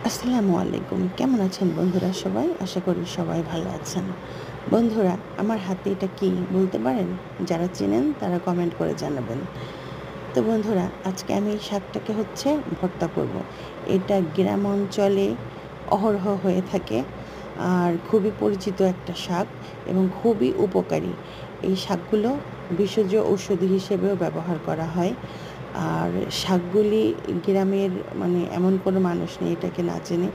আসসালামু আলাইকুম। কেমন আছেন বন্ধুরা সবাই? আশা করি সবাই ভালো আছেন। বন্ধুরা, আমার হাতে এটা কী বলতে পারেন? যারা চেনেন তারা কমেন্ট করে জানাবেন। তো বন্ধুরা, আজকে আমি এই শাকটাকে ভর্তা করব। এটা গ্রাম অঞ্চলে অহরহ হয়ে থাকে আর খুবই পরিচিত একটা শাক এবং খুবই উপকারী। এই শাকগুলো ভেষজ ঔষধি হিসেবেও ব্যবহার করা হয়। আর শাকগুলি গ্রামের এমন কোনো মানুষ নেই এটাকে না চেনে।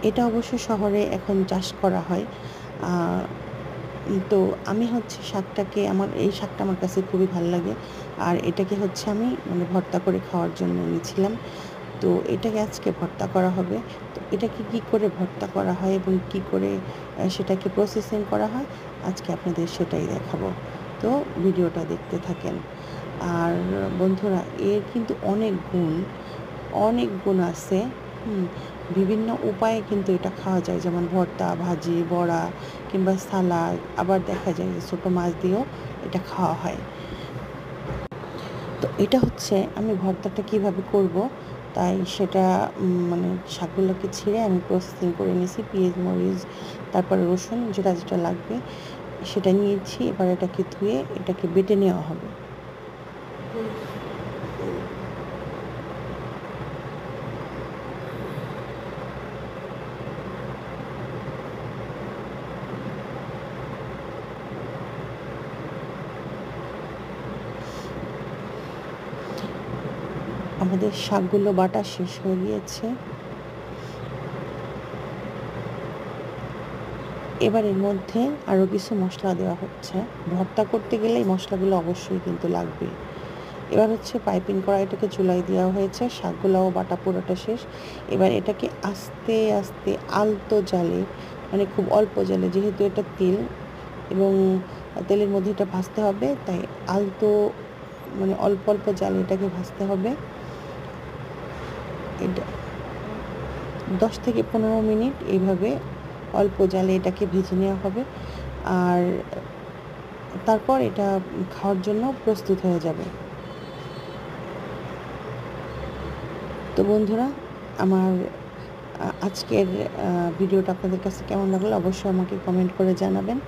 এটা অবশ্য শহরে এখন চাষ করা হয়। আ তো আমি এই শাকটা আমার কাছে খুবই ভাল লাগে। আর এটাকে আমি ভর্তা করে খাওয়ার জন্য এনেছিলাম। তো এটাকে আজকে ভর্তা করা হবে। তো এটাকে কী করে ভর্তা করা হয় এবং কী করে সেটাকে প্রসেসিং করা হয়, আজকে আপনাদের সেটাই দেখাবো। তো ভিডিওটা দেখতে থাকেন। আর বন্ধুরা, এর কিন্তু অনেক গুণ আছে। হুম, বিভিন্ন উপায়ে কিন্তু এটা খাওয়া যায়, যেমন ভর্তা, ভাজি, বড়া কিংবা সালাদ। আবার দেখা যায় যে ছোটো মাছ দিয়েও এটা খাওয়া হয়। তো এটা আমি ভর্তাটা কিভাবে করব, তাই সেটা শাকগুলোকে ছিঁড়ে আমি প্রসেসিং করে নিয়েছি। পেঁয়াজ, মরিচ, তারপরে রসুন, যেটা যেটা লাগবে সেটা নিয়েছি। এবার এটাকে ধুয়ে এটাকে বেটে নেওয়া হবে। আমাদের শাকগুলো বাটা শেষ হয়ে গিয়েছে। এবার এর মধ্যে আরও কিছু মশলা দেওয়া হচ্ছে। ভর্তা করতে গেলে এই মশলাগুলো অবশ্যই কিন্তু লাগবে। এবার পাইপিং কড়াইটাকে চুলায় দেওয়া হয়েছে, শাকগুলোও বাটা পুরোটা শেষ। এবার এটাকে আস্তে আস্তে আলতো জালে, খুব অল্প জালে, যেহেতু এটা তেল এবং তেলের মধ্যে এটা ভাজতে হবে, তাই আলতো অল্প অল্প জালে এটাকে ভাজতে হবে। এটা 10 থেকে 15 মিনিট এইভাবে অল্প জালে এটাকে ভেজে নেওয়া হবে। আর তারপর এটা খাওয়ার জন্য প্রস্তুত হয়ে যাবে। তো বন্ধুরা, আমার আজকের ভিডিওটা আপনাদের কাছে কেমন লাগলো অবশ্যই আমাকে কমেন্ট করে জানাবেন।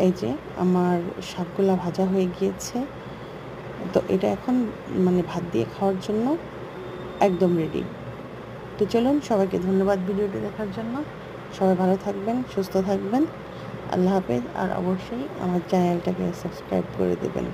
এই যে আমার শাকগুলা ভাজা হয়ে গিয়েছে। তো এটা এখন ভাত দিয়ে খাওয়ার জন্য একদম রেডি। তো চলুন, সবাইকে ধন্যবাদ ভিডিওটি দেখার জন্য। সবাই ভালো থাকবেন, সুস্থ থাকবেন। আল্লাহ হাফেজ। আর অবশ্যই আমার চ্যানেলটাকে সাবস্ক্রাইব করে দেবেন।